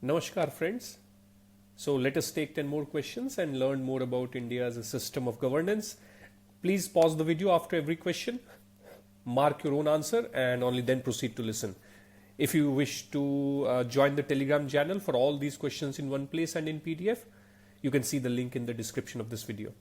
Namaskar friends. So let us take 10 more questions and learn more about India as a system of governance. Please pause the video after every question, mark your own answer and only then proceed to listen. If you wish to join the Telegram channel for all these questions in one place and in PDF, you can see the link in the description of this video.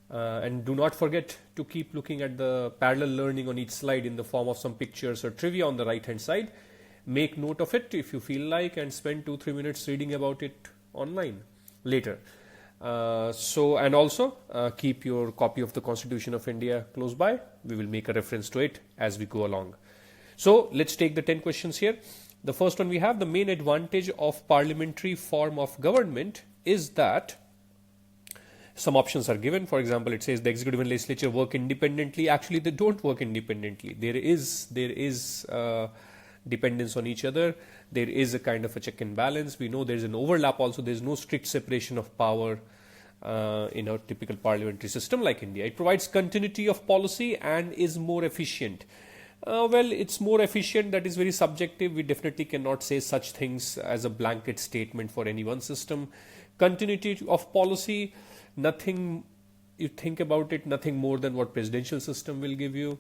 And do not forget to keep looking at the parallel learning on each slide in the form of some pictures or trivia on the right hand side. Make note of it if you feel like and spend 2-3 minutes reading about it online later. And also keep your copy of the Constitution of India close by. We will make a reference to it as we go along. So let's take the 10 questions here. The first one we have: the main advantage of parliamentary form of government is that some options are given. For example, it says the executive and legislature work independently. Actually, they don't work independently. There is dependence on each other. There is a kind of a check and balance. We know there is an overlap also. There is no strict separation of power in our typical parliamentary system like India. It provides continuity of policy and is more efficient. Well, it's more efficient. That is very subjective. We definitely cannot say such things as a blanket statement for any one system. Continuity of policy, nothing, you think about it, nothing more than what presidential system will give you.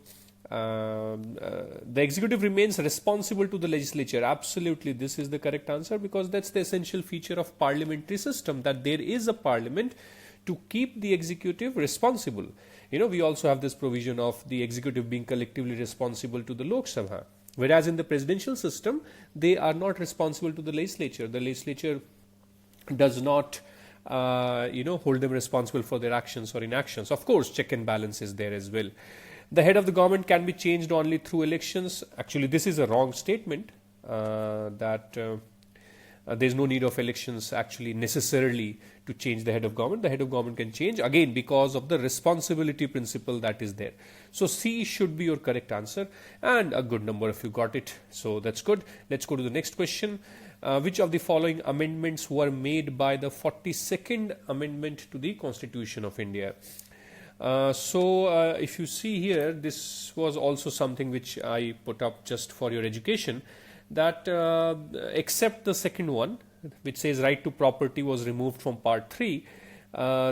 The executive remains responsible to the legislature. Absolutely, this is the correct answer, because that's the essential feature of parliamentary system, that there is a parliament to keep the executive responsible. We also have this provision of the executive being collectively responsible to the Lok Sabha, whereas in the presidential system they are not responsible to the legislature. The legislature does not hold them responsible for their actions or inactions. Of course, check and balance is there as well. The head of the government can be changed only through elections. Actually, this is a wrong statement, that there is no need of elections actually necessarily to change the head of government. The head of government can change, again, because of the responsibility principle that is there. So C should be your correct answer, and a good number of you got it. So that's good. Let's go to the next question. Which of the following amendments were made by the 42nd Amendment to the Constitution of India? If you see here, this was also something which I put up just for your education, that except the second one, which says right to property, was removed from part 3.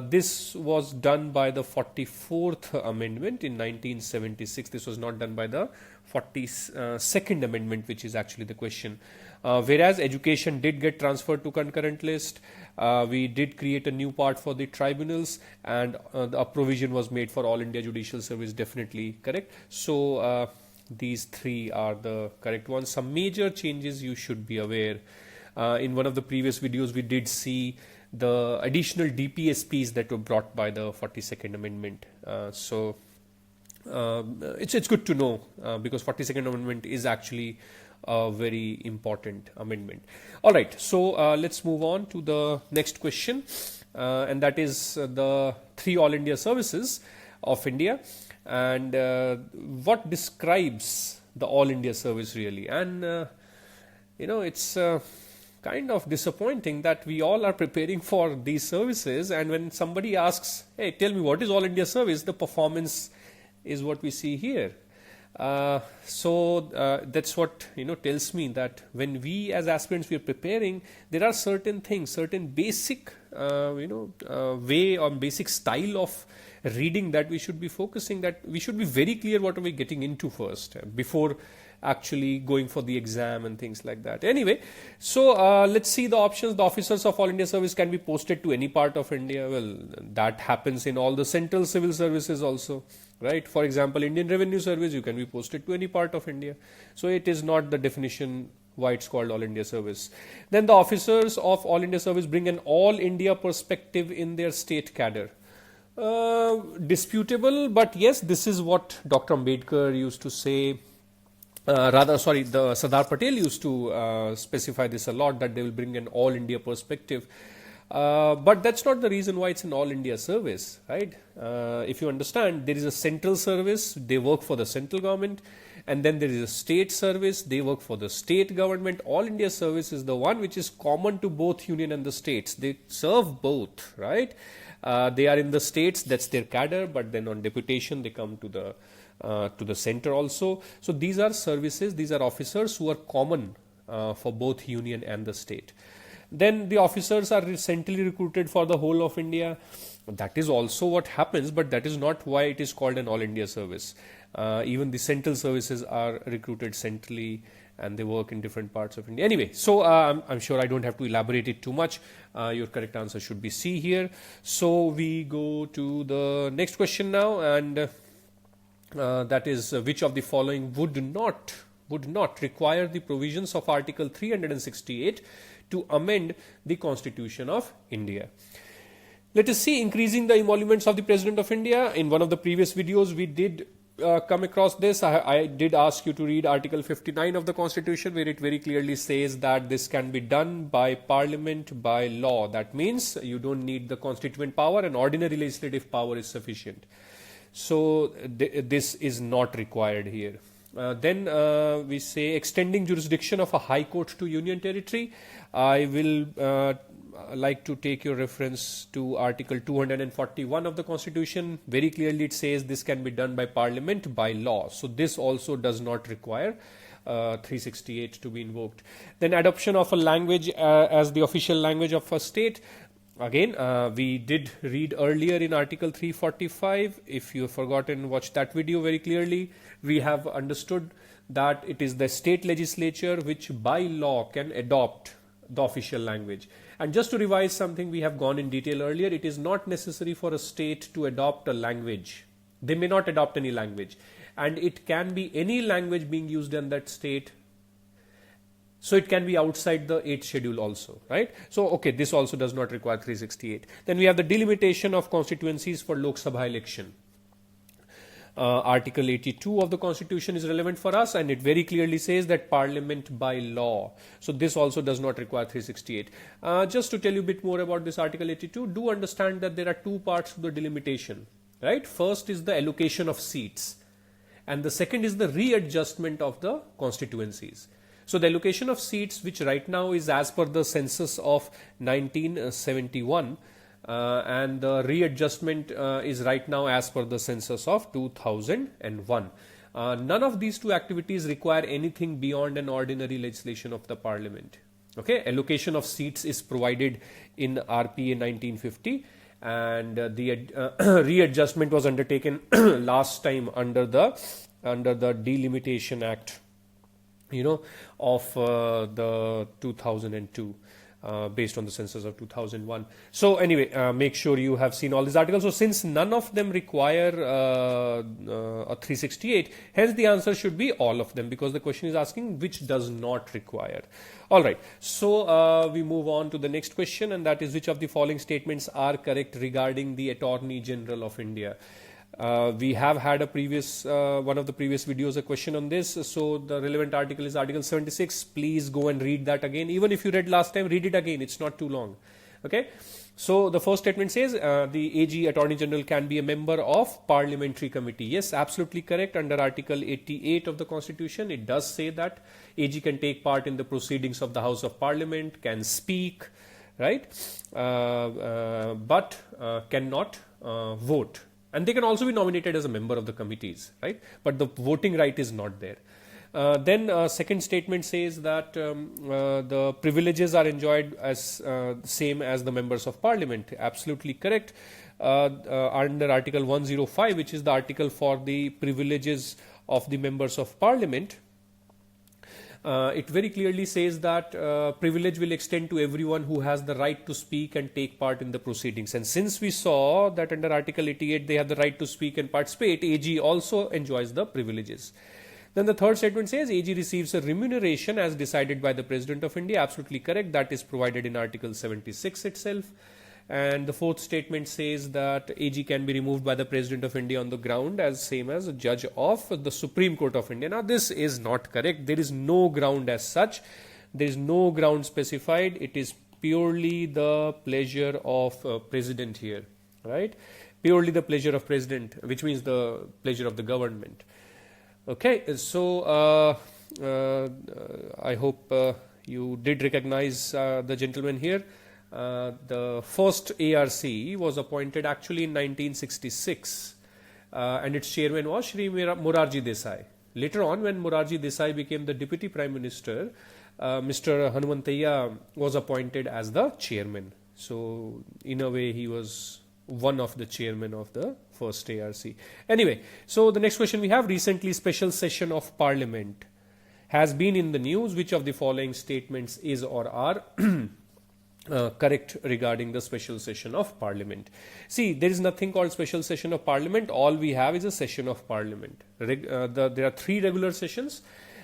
This was done by the 44th Amendment in 1976. This was not done by the 42nd Amendment, which is actually the question. Whereas education did get transferred to concurrent list, we did create a new part for the tribunals, and a provision was made for All India Judicial Service. Definitely correct. So these 3 are the correct ones. Some major changes you should be aware. In one of the previous videos, we did see the additional DPSPs that were brought by the 42nd Amendment. It's good to know, because 42nd Amendment is actually a very important amendment. All right, so let's move on to the next question, and that is the 3 All India Services of India, and what describes the All India Service really. And it's kind of disappointing that we all are preparing for these services, and when somebody asks, hey, tell me what is All India Service, the performance is what we see here. That's what tells me that when we as aspirants we are preparing, there are certain things, certain basic way or basic style of reading that we should be focusing, that we should be very clear what are we getting into first before actually going for the exam and things like that. Anyway, so let's see the options. The officers of All India Service can be posted to any part of India. Well, that happens in all the central civil services also, right? For example, Indian Revenue Service, you can be posted to any part of India. So it is not the definition why it's called All India Service. Then the officers of All India Service bring an All India perspective in their state cadre. Disputable, but yes, this is what Dr. Ambedkar used to say. The Sardar Patel used to specify this a lot, that they will bring an all India perspective. But that's not the reason why it's an all India service, right? If you understand, there is a central service, they work for the central government, and then there is a state service, they work for the state government. All India service is the one which is common to both union and the states. They serve both, right? They are in the states, that's their cadre, but then on deputation they come to the center also. So these are services, these are officers who are common for both union and the state. Then the officers are centrally recruited for the whole of India. That is also what happens, but that is not why it is called an all India service. Even the central services are recruited centrally and they work in different parts of India. Anyway, so I'm sure I don't have to elaborate it too much. Your correct answer should be C here. So we go to the next question now, and that is which of the following would not require the provisions of Article 368 to amend the Constitution of India. Let us see increasing the emoluments of the President of India. In one of the previous videos we did come across this. I did ask you to read Article 59 of the Constitution, where it very clearly says that this can be done by Parliament by law. That means you don't need the constituent power, and ordinary legislative power is sufficient. So this is not required here. Then we say extending jurisdiction of a high court to union territory. I will like to take your reference to Article 241 of the Constitution. Very clearly it says this can be done by Parliament by law. So this also does not require 368 to be invoked. Then adoption of a language as the official language of a state. Again, we did read earlier in Article 345. If you have forgotten, watch that video very clearly. We have understood that it is the state legislature which by law can adopt the official language. And just to revise something we have gone in detail earlier, it is not necessary for a state to adopt a language. They may not adopt any language. And it can be any language being used in that state. So it can be outside the 8th schedule also, right? So, okay, this also does not require 368. Then we have the delimitation of constituencies for Lok Sabha election. Article 82 of the Constitution is relevant for us, and it very clearly says that Parliament by law. So this also does not require 368. Just to tell you a bit more about this Article 82, do understand that there are two parts to the delimitation, right? First is the allocation of seats, and the second is the readjustment of the constituencies. So the allocation of seats, which right now is as per the census of 1971, and the readjustment is right now as per the census of 2001. None of these two activities require anything beyond an ordinary legislation of the Parliament. Okay, allocation of seats is provided in RPA 1950, and the readjustment was undertaken last time under the Delimitation Act, of the 2002. Based on the census of 2001. So anyway, make sure you have seen all these articles. So since none of them require a 368, hence the answer should be all of them, because the question is asking which does not require. All right. So we move on to the next question, and that is which of the following statements are correct regarding the Attorney General of India. We have had a previous one of the previous videos a question on this. So the relevant article is Article 76. Please go and read that again. Even if you read last time, read it again. It's not too long. Okay. So the first statement says the AG Attorney General can be a member of Parliamentary Committee. Yes, absolutely correct. Under Article 88 of the Constitution, it does say that AG can take part in the proceedings of the House of Parliament, can speak, right, but cannot vote. And they can also be nominated as a member of the committees, right? But the voting right is not there. Then second statement says that the privileges are enjoyed as same as the members of Parliament. Absolutely correct. Under Article 105, which is the article for the privileges of the members of Parliament, it very clearly says that privilege will extend to everyone who has the right to speak and take part in the proceedings. And since we saw that under Article 88 they have the right to speak and participate, AG also enjoys the privileges. Then the third statement says AG receives a remuneration as decided by the President of India. Absolutely correct. That is provided in Article 76 itself. And the fourth statement says that AG can be removed by the President of India on the ground as same as a judge of the Supreme Court of India. Now this is not correct. There is no ground as such. There is no ground specified. It is purely the pleasure of President here, right? Purely the pleasure of President, which means the pleasure of the government. Okay, so I hope you did recognize the gentleman here. The first ARC was appointed actually in 1966 and its chairman was Shri Morarji Desai. Later on, when Morarji Desai became the Deputy Prime Minister, Mr. Hanumantaiah was appointed as the chairman. So in a way he was one of the chairmen of the first ARC. Anyway, so the next question we have: recently special session of Parliament has been in the news. Which of the following statements is or are correct regarding the special session of Parliament? See, there is nothing called special session of Parliament. All we have is a session of Parliament. There are 3 regular sessions,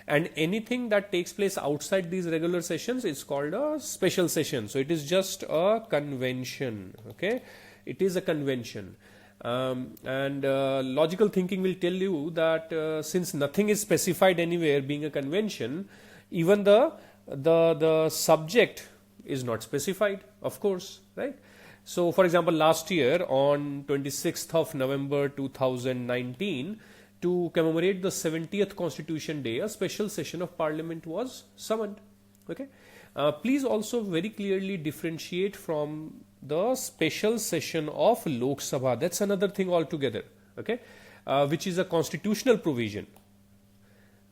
and anything that takes place outside these regular sessions is called a special session. So it is just a convention. Okay, it is a convention. And logical thinking will tell you that since nothing is specified anywhere, being a convention, even the subject is not specified, of course, right? So for example, last year on 26th of November 2019, to commemorate the 70th Constitution Day, a special session of Parliament was summoned. Okay, please also very clearly differentiate from the special session of Lok Sabha. That's another thing altogether. Okay, which is a constitutional provision.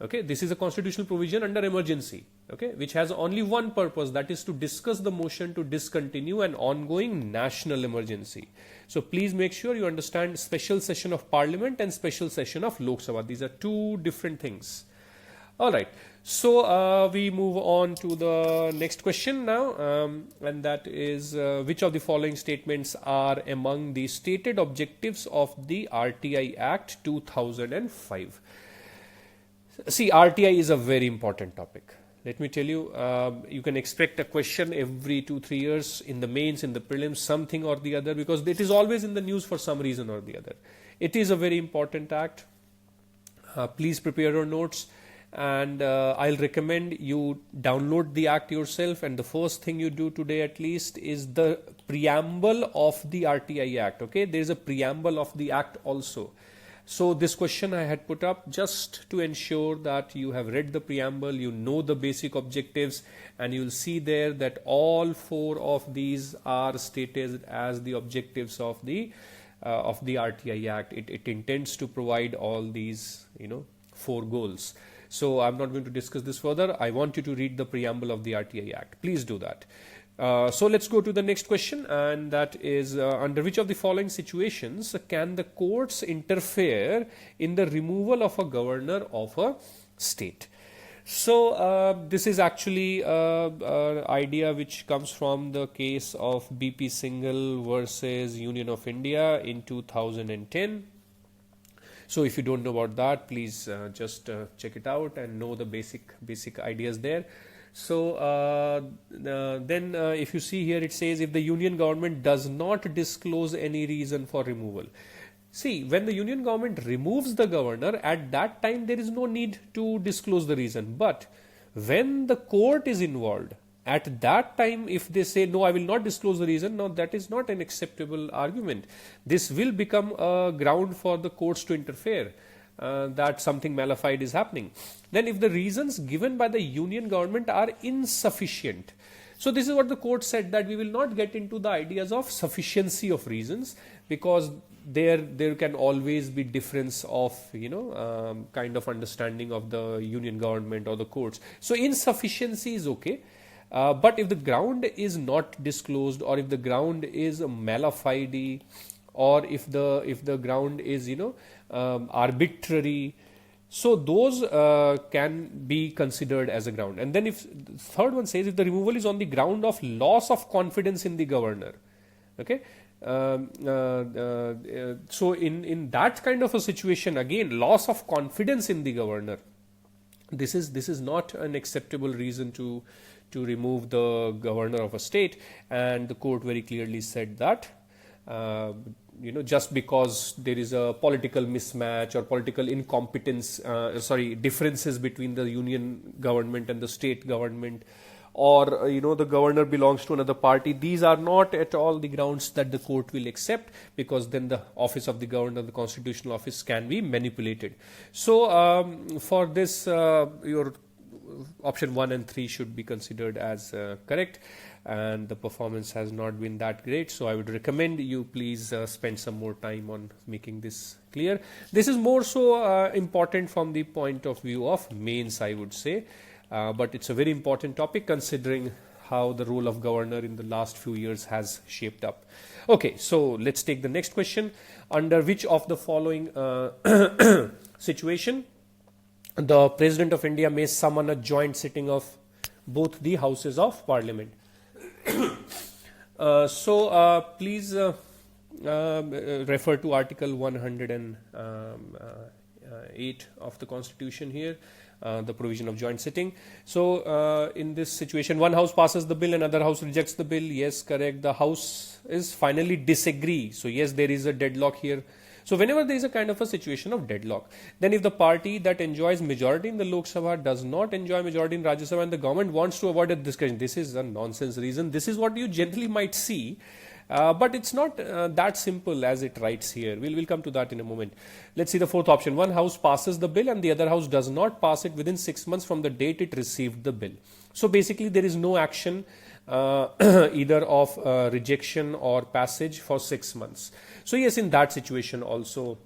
Okay, this is a constitutional provision under emergency. Okay, which has only one purpose, that is to discuss the motion to discontinue an ongoing national emergency. So please make sure you understand special session of Parliament and special session of Lok Sabha. These are 2 different things. All right. So we move on to the next question now, and that is which of the following statements are among the stated objectives of the RTI Act 2005? See, RTI is a very important topic. Let me tell you, you can expect a question every 2-3 years in the mains, in the prelims, something or the other, because it is always in the news for some reason or the other. It is a very important act. Please prepare your notes, and I'll recommend you download the act yourself, and the first thing you do today at least is the preamble of the RTI Act. Okay, there is a preamble of the act also. So this question I had put up just to ensure that you have read the preamble, you know the basic objectives, and you will see there that all 4 of these are stated as the objectives of the RTI Act. It intends to provide all these 4 goals. So I'm not going to discuss this further. I want you to read the preamble of the RTI Act. Please do that. So let's go to the next question, and that is under which of the following situations can the courts interfere in the removal of a governor of a state? So this is actually an idea which comes from the case of BP Singhal versus Union of India in 2010. So if you don't know about that, please just check it out and know the basic ideas there. So then if you see here, it says if the union government does not disclose any reason for removal. See, when the union government removes the governor, at that time there is no need to disclose the reason. But when the court is involved, at that time if they say no, I will not disclose the reason, now that is not an acceptable argument. This will become a ground for the courts to interfere. That something malified is happening. Then if the reasons given by the union government are insufficient, so this is what the court said, that we will not get into the ideas of sufficiency of reasons, because there can always be difference of kind of understanding of the union government or the courts. So insufficiency is okay. But if the ground is not disclosed, or if the ground is malified, or if the ground is arbitrary, so those can be considered as a ground. And then if the third one says if the removal is on the ground of loss of confidence in the governor, okay, so in that kind of a situation, again, loss of confidence in the governor, this is not an acceptable reason to remove the governor of a state. And the court very clearly said that just because there is a political mismatch or political incompetence, differences between the union government and the state government, or the governor belongs to another party, these are not at all the grounds that the court will accept, because then the office of the governor, the constitutional office, can be manipulated. So for this, your option 1 and 3 should be considered as correct, and the performance has not been that great. So I would recommend you please spend some more time on making this clear. This is more so important from the point of view of mains, I would say. but it's a very important topic considering how the role of governor in the last few years has shaped up. Okay, so let's take the next question. Under which of the following situation the President of India may summon a joint sitting of both the houses of Parliament? Please refer to Article 108 of the Constitution here, the provision of joint sitting. So, in this situation, one house passes the bill, another house rejects the bill. Yes, correct. The house is finally disagree. So, yes, there is a deadlock here. So, whenever there is a kind of a situation of deadlock, then if the party that enjoys majority in the Lok Sabha does not enjoy majority in Rajya Sabha and the government wants to avoid a discussion, this is a nonsense reason. This is what you generally might see. But it's not that simple as it writes here. We'll come to that in a moment. Let's see the fourth option. One house passes the bill and the other house does not pass it within 6 months from the date it received the bill. So basically there is no action either of rejection or passage for 6 months. So yes, in that situation also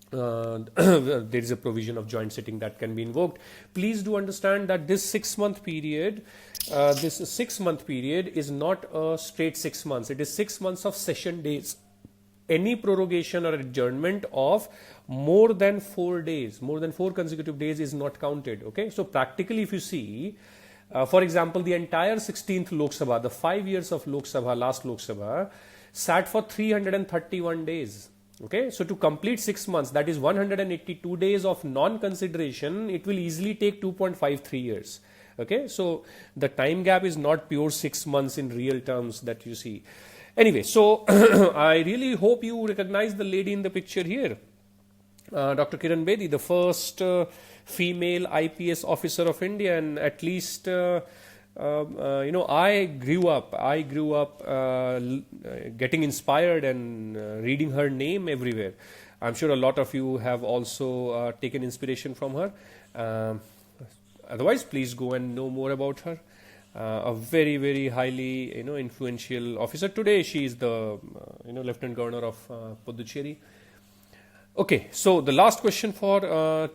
there is a provision of joint sitting that can be invoked. Please do understand that this 6 month period is not a straight 6 months. It is 6 months of session days. Any prorogation or adjournment of more than 4 days, more than 4 consecutive days is not counted. Okay, so practically if you see, for example, the entire 16th Lok Sabha, the 5 years of Lok Sabha, last Lok Sabha, sat for 331 days. Okay, so to complete 6 months, that is 182 days of non-consideration, it will easily take 2.53 years. Okay, so the time gap is not pure 6 months in real terms that you see. Anyway, so I really hope you recognize the lady in the picture here, Dr. Kiran Bedi, the first female IPS officer of India, and at least I grew up getting inspired and reading her name everywhere. I'm sure a lot of you have also taken inspiration from her. Otherwise, please go and know more about her. A very, very highly influential officer. Today, she is the Lieutenant Governor of Puducherry. Okay, so the last question for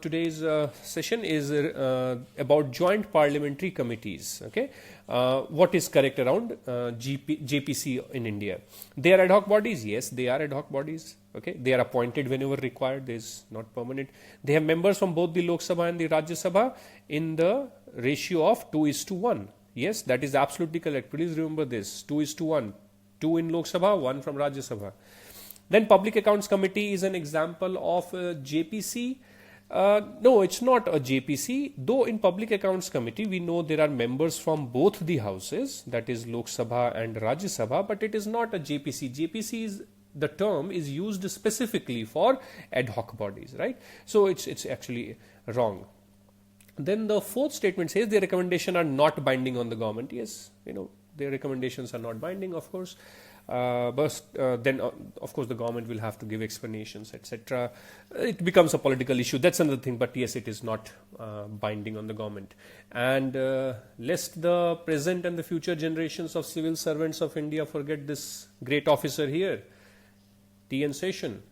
today's session is about joint parliamentary committees. Okay, what is correct around JPC in India? They are ad hoc bodies. Yes, they are ad hoc bodies. Okay, they are appointed whenever required. They is not permanent. They have members from both the Lok Sabha and the Rajya Sabha in the ratio of 2:1. Yes, that is absolutely correct. Please remember this: 2:1. 2 in Lok Sabha, 1 from Rajya Sabha. Then Public Accounts Committee is an example of JPC. No, it's not a JPC. Though in Public Accounts Committee, we know there are members from both the houses, that is Lok Sabha and Rajya Sabha, but it is not a JPC. JPC is, the term is used specifically for ad hoc bodies, right? So it's actually wrong. Then the fourth statement says the recommendation are not binding on the government. Yes, their recommendations are not binding, of course. But then, of course, the government will have to give explanations, etc. It becomes a political issue. That's another thing. But yes, it is not binding on the government. And lest the present and the future generations of civil servants of India forget this great officer here, T.N. Seshan,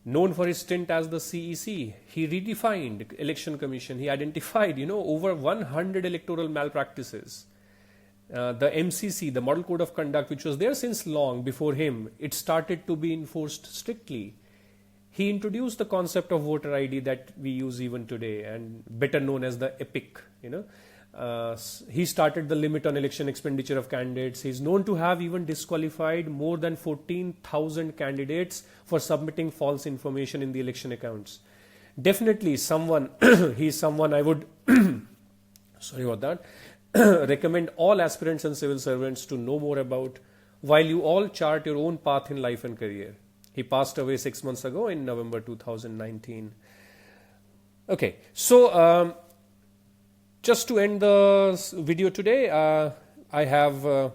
known for his stint as the CEC, he redefined Election Commission. He identified, over 100 electoral malpractices. The MCC, the Model Code of Conduct, which was there since long before him, it started to be enforced strictly. He introduced the concept of voter ID that we use even today, and better known as the EPIC. He started the limit on election expenditure of candidates. He is known to have even disqualified more than 14,000 candidates for submitting false information in the election accounts. Definitely someone, he is someone I would, sorry about that, recommend all aspirants and civil servants to know more about while you all chart your own path in life and career. He passed away 6 months ago in November 2019. Okay, so just to end the video today, I have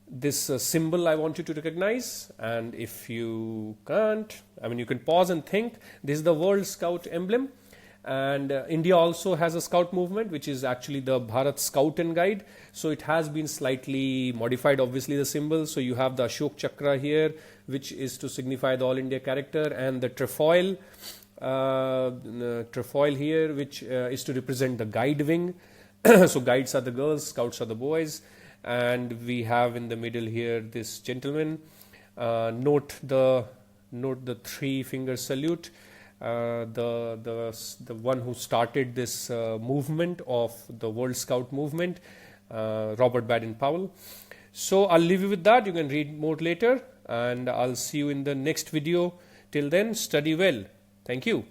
this symbol I want you to recognize, and if you can't, you can pause and think. This is the World Scout emblem. And India also has a scout movement, which is actually the Bharat Scout and Guide. So it has been slightly modified, obviously, the symbol. So you have the Ashok Chakra here, which is to signify the All India character, and the trefoil here, which is to represent the guide wing. So guides are the girls, scouts are the boys, and we have in the middle here this gentleman. Note the 3-finger salute. The one who started this movement of the World Scout movement, Robert Baden-Powell. So I'll leave you with that. You can read more later, and I'll see you in the next video. Till then, study well. Thank you.